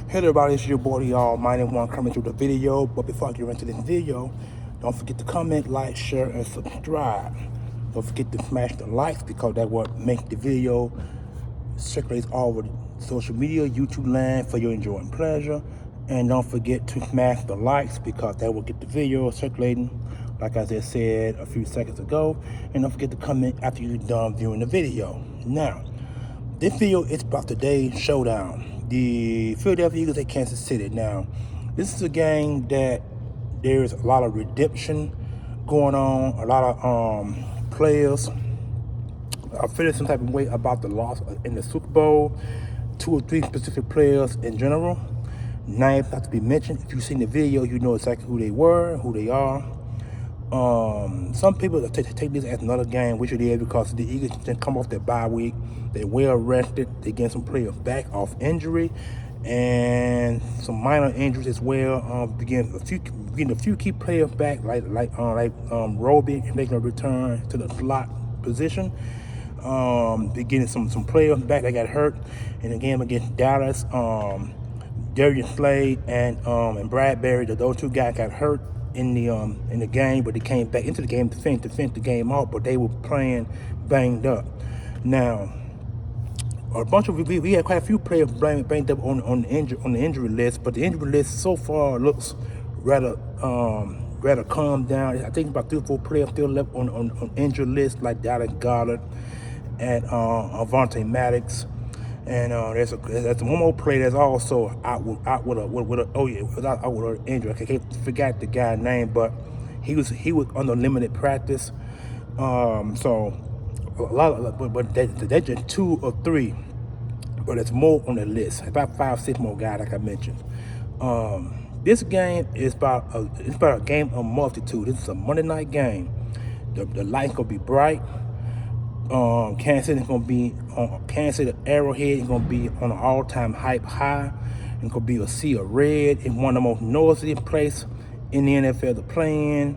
Hey everybody, it's your boy, y'all. My name one coming to the video. But before I get into this video, don't forget to comment, like, share, and subscribe. Don't forget to smash the likes because that's what makes the video circulates all over social media, YouTube land for your enjoying pleasure. And don't forget to smash the likes because that will get the video circulating, like I just said a few seconds ago. And don't forget to comment after you're done viewing the video. Now, this video is about today's showdown. The Philadelphia Eagles at Kansas City. Now, this is a game that there's a lot of redemption going on. A lot of players are feeling some type of way about the loss in the Super Bowl. 2 or 3 specific players in general. Names not to be mentioned. If you've seen the video, you know exactly who they were, who they are. Some people take this as another game, which it is because the Eagles didn't come off their bye week. They're well rested. They get some players back off injury and some minor injuries as well. Getting a few key players back, like Roby making a return to the slot position. They're getting some players back that got hurt in the game against Dallas. Darius Slade and Bradbury, those 2 guys got hurt in the game, but they came back into the game to finish the game off, but they were playing banged up. Now, we had quite a few players banged up on the injury list, but the injury list so far looks rather calmed down. I think about 3 or 4 players still left on injury list, like Dallas Goddard and Avonte Maddox. And there's one more player that's also out with an injury. I can't forget the guy's name, but he was under limited practice. So a lot, but that's just 2 or 3. But there's more on the list. About 5, 6 more guys, like I mentioned. This game is about a game of multitude. This is a Monday night game. The lights gonna be bright. Kansas City is gonna be on Kansas City Arrowhead. Is gonna be on an all-time hype high. It's gonna be a sea of red. It's one of the most noisy places in the NFL to play in.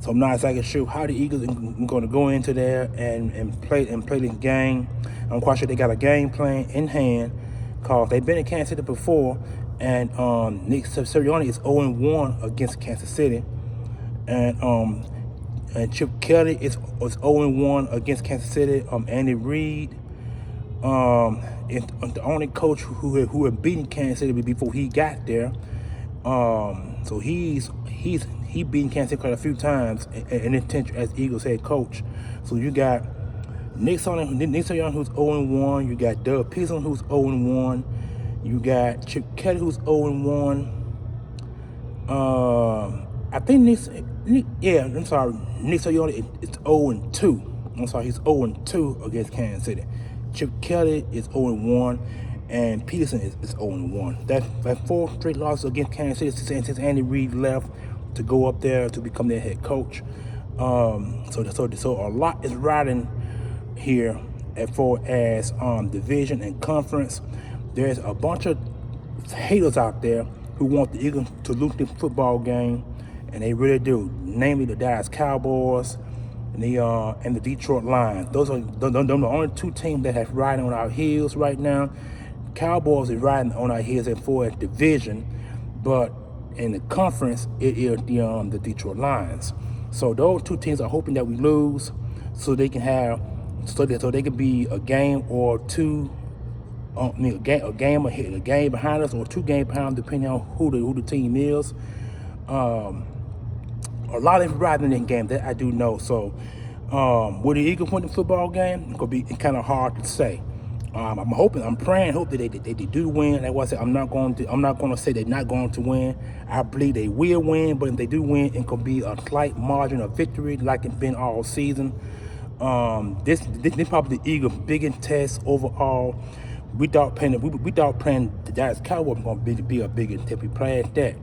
So I'm not exactly sure how the Eagles are gonna go into there and play this game. I'm quite sure they got a game plan in hand because they've been in Kansas City before, and Nick Sirianni is 0-1 against Kansas City, and Chip Kelly was 0-1 against Kansas City. Andy Reid is the only coach who had beaten Kansas City before he got there. So he's beaten Kansas City quite a few times in his tenure as Eagles head coach. So you got Nick Sirianni who's 0-1. You got Doug Peterson who's 0-1. You got Chip Kelly who's 0-1. I think Nick Sirianni is 0-2. I'm sorry, he's 0-2 against Kansas City. Chip Kelly is 0-1, and Peterson is 0-1. That's 4 straight losses against Kansas City since Andy Reid left to go up there to become their head coach. So a lot is riding here as far as division and conference. There's a bunch of haters out there who want the Eagles to lose the football game, and they really do. Namely, the Dallas Cowboys and the Detroit Lions. Those are the only 2 teams that have riding on our heels right now. Cowboys is riding on our heels as far as division, but in the conference, it is the Detroit Lions. So those 2 teams are hoping that we lose, so they can be a game or 2. A game behind us, or 2 games behind, depending on who the team is. A lot of riding in that game, that I do know. So, will the Eagles win the football game? It's gonna be kind of hard to say. I'm praying, hope that they do win. Like I said, I'm not going to say they're not going to win. I believe they will win, but if they do win, it could be a slight margin of victory, like it's been all season. This probably the Eagles' biggest test overall. We thought playing the Dallas Cowboys was going to be a bigger test. We past that.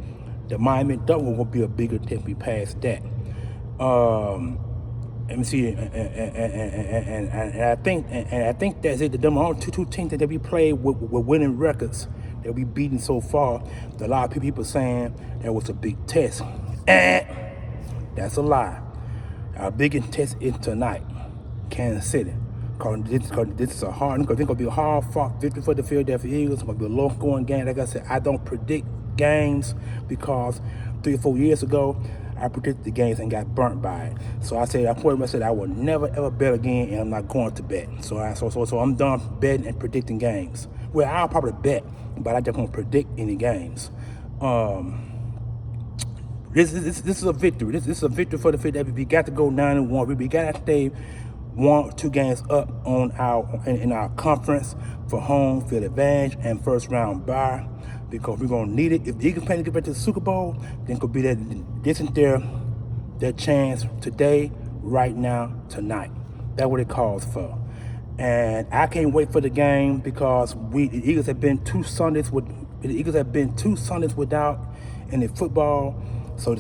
The Miami Dolphins will be a bigger test. We passed that. Let me see, and I think that's it. The only two teams that we played with winning records that we beaten so far. A lot of people saying that was a big test. That's a lie. Our biggest test is tonight, Kansas City. Because this is gonna be a hard fought victory for the Philadelphia Eagles. It's gonna be a low scoring game. Like I said, I don't predict games because 3 or 4 years ago, I predicted the games and got burnt by it. So I said I will never ever bet again, and I'm not going to bet. So I'm done betting and predicting games. Well, I'll probably bet, but I just won't predict any games. This is a victory. This is a victory for the Philadelphia. We got to go 9-1. We got to stay 1 or 2 games up on in our conference for home field advantage and first round bye, because we're gonna need it. If the Eagles plan to get back to the Super Bowl, then could be that this is their chance today, right now, tonight. That's what it calls for. And I can't wait for the game because the Eagles have been 2 Sundays without any football. So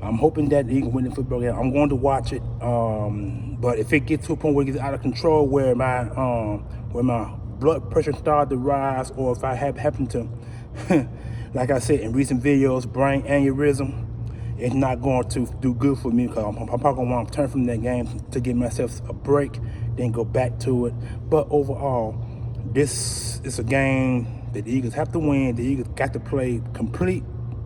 I'm hoping that the Eagles win the football game. I'm going to watch it. But if it gets to a point where it gets out of control, where my blood pressure starts to rise, or if I happen to, like I said in recent videos, brain aneurysm, it's not going to do good for me, because I'm probably going to want to turn from that game to give myself a break, then go back to it. But overall, this is a game that the Eagles have to win. The Eagles got to play complete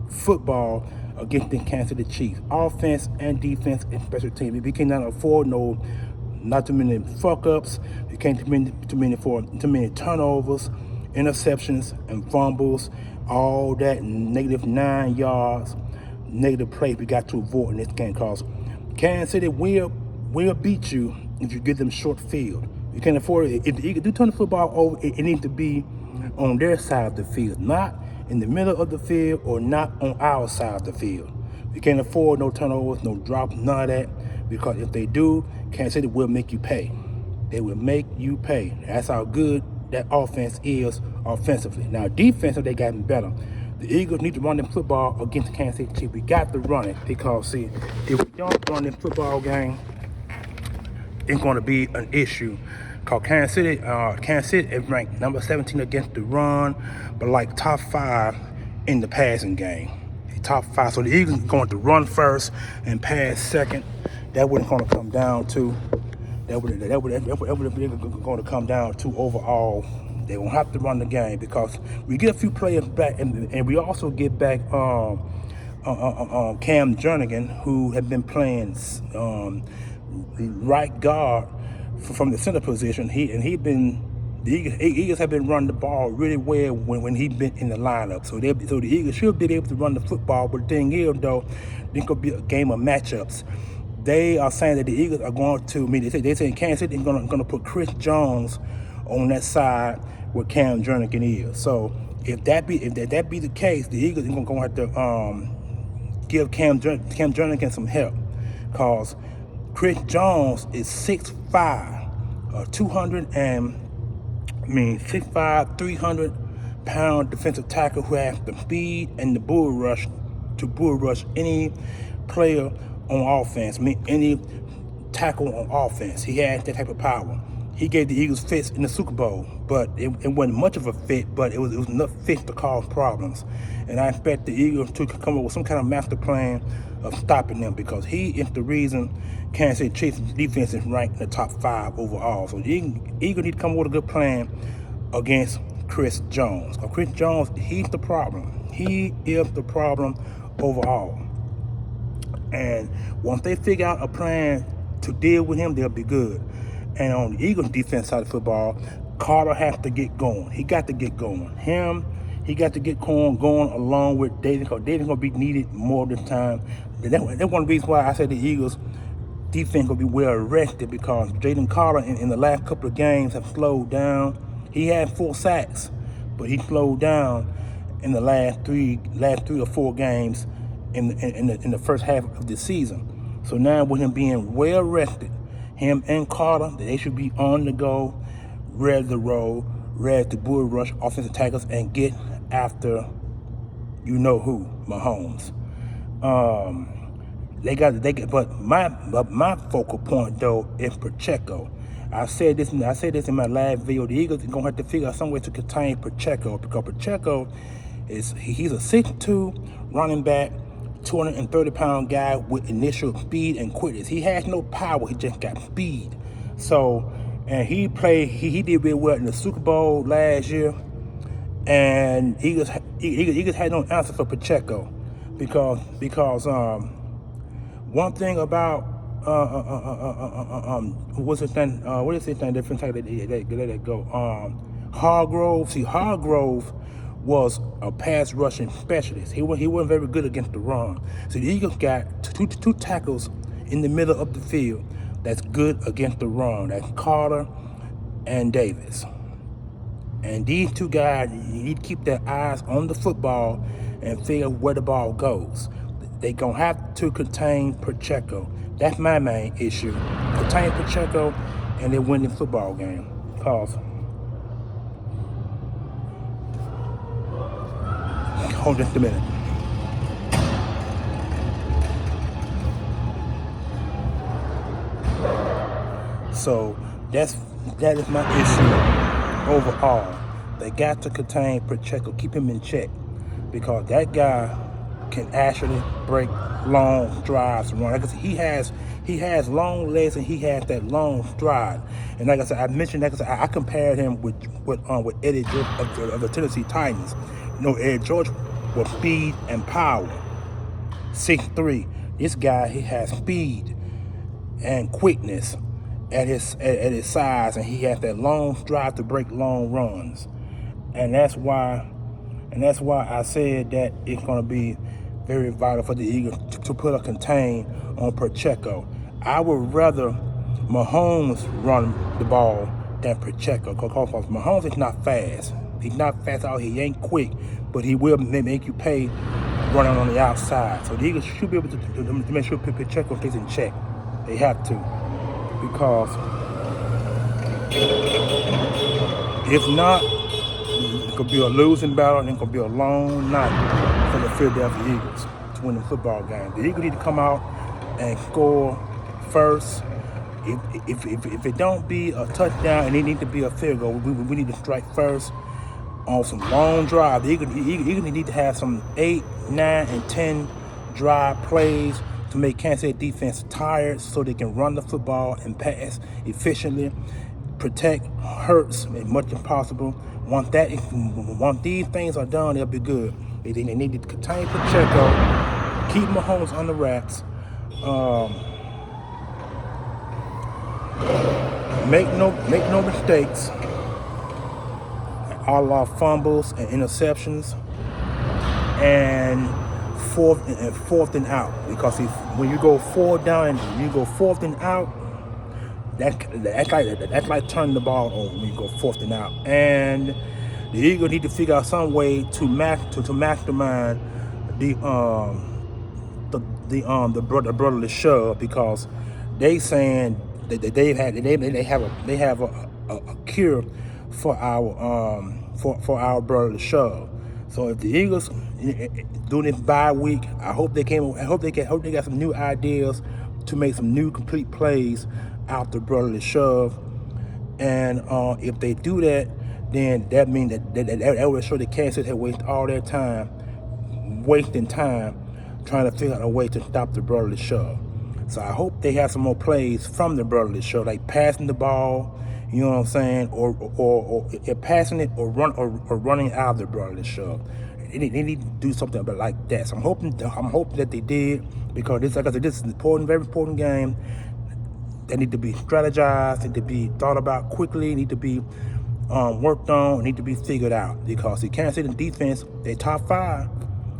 football against the Kansas City Chiefs, offense and defense and special teams. We cannot afford not too many fuck ups. We can't too many turnovers, interceptions, and fumbles. All that negative 9 yards, negative plays we got to avoid in this game, because Kansas City will beat you if you give them short field. You can't afford it. If the Eagles do turn the football over, it needs to be on their side of the field, not in the middle of the field or not on our side of the field. We can't afford no turnovers, no drops, none of that, because if they do, Kansas City will make you pay. They will make you pay. That's how good that offense is offensively. Now, defensively, they gotten better. The Eagles need to run the football against the Kansas City Chiefs. We got to run it, because, see, if we don't run the football game, it's going to be an issue. Because Kansas City is ranked number 17 against the run, but like top 5 in the passing game. Top 5. So the Eagles are going to run first and pass second. That what it's going to come down to. That what going to come down to overall. They won't have to run the game, because we get a few players back, and we also get back Cam Jernigan, who had been playing right guard from the center position. The Eagles have been running the ball really well when he's been in the lineup. So the Eagles should be able to run the football. But the thing is, though, this could be a game of matchups. They are saying that the Eagles are going to. They say in Kansas City they're going to put Chris Jones on that side where Cam Jernigan is. So if that be the case, the Eagles are going to have to give Cam Jernigan some help, because Chris Jones is 6'5", 300-pound defensive tackle who has the speed and the bull rush to bull rush any player on offense, any tackle on offense. He has that type of power. He gave the Eagles fits in the Super Bowl, but it wasn't much of a fit, but it was enough fits to cause problems. And I expect the Eagles to come up with some kind of master plan of stopping them, because he is the reason Kansas City Chiefs defense is ranked in the top 5 overall. So the Eagles need to come up with a good plan against Chris Jones. Because Chris Jones, he's the problem. He is the problem overall. And once they figure out a plan to deal with him, they'll be good. And on the Eagles defense side of football, Carter has to get going. He got to get going. He got to get going along with Davis, because Davis going to be needed more this time. That's one of the reasons why I said the Eagles defense going to be well rested, because Jaden Carter in the last couple of games have slowed down. He had 4 sacks, but he slowed down in the last three or 4 games in the first half of the season. So now with him being well rested, him and Carter, they should be on the go, ready to roll, ready to bull rush offensive tackles and get after you know who, Mahomes. But my focal point though is Pacheco. I said this in my last video. The Eagles are gonna have to figure out some way to contain Pacheco, because Pacheco he's a 6'2" running back, 230-pound guy with initial speed and quickness. He has no power, he just got speed. So, and he played. He did really well in the Super Bowl last year, and Eagles had no answer for Pacheco, because one thing about what's his thing? What is his thing? Different type that let it go. Hargrove. See, Hargrove was a pass rushing specialist. He wasn't very good against the run. So the Eagles got two tackles in the middle of the field that's good against the run. That's Carter and Davis. And these two guys, you need to keep their eyes on the football and figure where the ball goes. They're going to have to contain Pacheco. That's my main issue. Contain Pacheco and then win the football game. Pause. Hold just a minute. So that is my issue overall. They got to contain Pacheco, keep him in check, because that guy can actually break long drives and run. Like I said, he has long legs and he has that long stride. And like I said, I compared him with Eddie George of the Tennessee Titans. You know, Eddie George was speed and power. 6'3". This guy, he has speed and quickness at his size, and he has that long stride to break long runs. And that's why I said that it's going to be very vital for the Eagles to put a contain on Pacheco. I would rather Mahomes run the ball than Pacheco, because Mahomes is not fast. He's not fast out. He ain't quick, but he will make you pay running on the outside. So the Eagles should be able to make sure Pacheco stays in check. They have to, because if not, it could be a losing battle, and it could be a long night for the Philadelphia Eagles to win the football game. The Eagles need to come out and score first. If it don't be a touchdown and it need to be a field goal, we need to strike first on some long drive. The Eagles need to have some 8, 9, and 10 drive plays to make Kansas City defense tired, so they can run the football and pass efficiently, protect Hurts as much as possible. Once these things are done, they'll be good. They need to contain Pacheco, keep Mahomes on the wraps, make no mistakes, a la fumbles and interceptions, and fourth and out. Because when you go 4 down and you go 4th and out, that's like turning the ball over when you go 4th and out. And the Eagles need to figure out some way to maximize the brotherly shove, because they saying that they have a cure for our brotherly shove. So if the Eagles doing this bye week, I hope they got some new ideas to make some new complete plays out the brotherly shove. And if they do that, then that means that will show that Kansas City had wasted all their time, trying to figure out a way to stop the brotherly shove. So I hope they have some more plays from the brotherly shove, like passing the ball, you know what I'm saying, or passing it, or running out of the brotherly shove. They need to do something about like that. So I'm hoping that they did, because this, like I said, this is an important, very important game. They need to be strategized, need to be thought about quickly, need to be worked on, need to be figured out, because the Kansas City defense, they're top 5,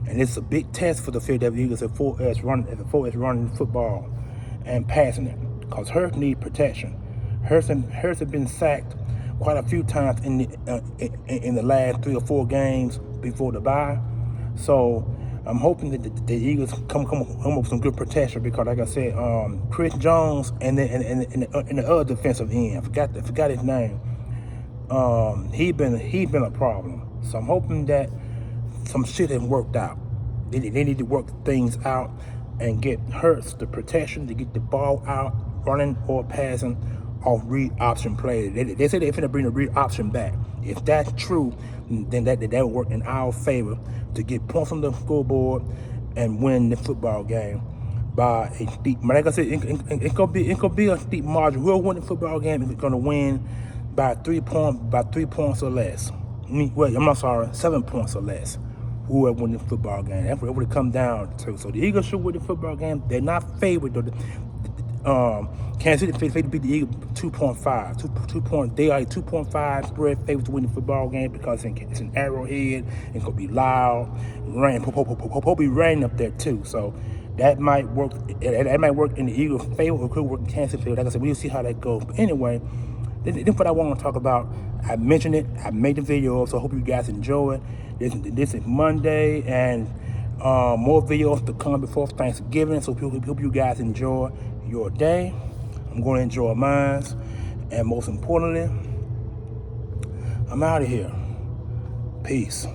and it's a big test for the Philadelphia Eagles as far as running football and passing it, because Hurts need protection. Hurts has been sacked quite a few times in the last 3 or 4 games before the bye. So I'm hoping that the Eagles come up with some good protection, because like I said, Chris Jones and the other defensive end, I forgot his name. He's been a problem. So I'm hoping that some shit has worked out. They need to work things out and get Hurts the protection to get the ball out, running or passing off read option play. They say they're finna bring the read option back. If that's true, then that will work in our favor to get points on the scoreboard and win the football game. by a steep. Like I said, it could be a steep margin. Whoever win the football game is going to win by 3 points or less. Wait, I'm not sorry, 7 points or less. Whoever win the football game, that's what it comes down to. So the Eagles should win the football game. They're not favored though. Kansas City favored to beat the Eagles 2.5. 2 point. They are 2.5 spread favored to win the football game because it's an Arrowhead. It's gonna be loud, rain. Be raining up there too. So that might work. That might work in the Eagles' favor, or it could work in Kansas City. Like I said, we'll see how that goes. But anyway, then what I want to talk about. I mentioned it. I made the video, so I hope you guys enjoy it. This is Monday, and more videos to come before Thanksgiving. So hope you guys enjoy your day. I'm going to enjoy mine, and most importantly, I'm out of here. Peace.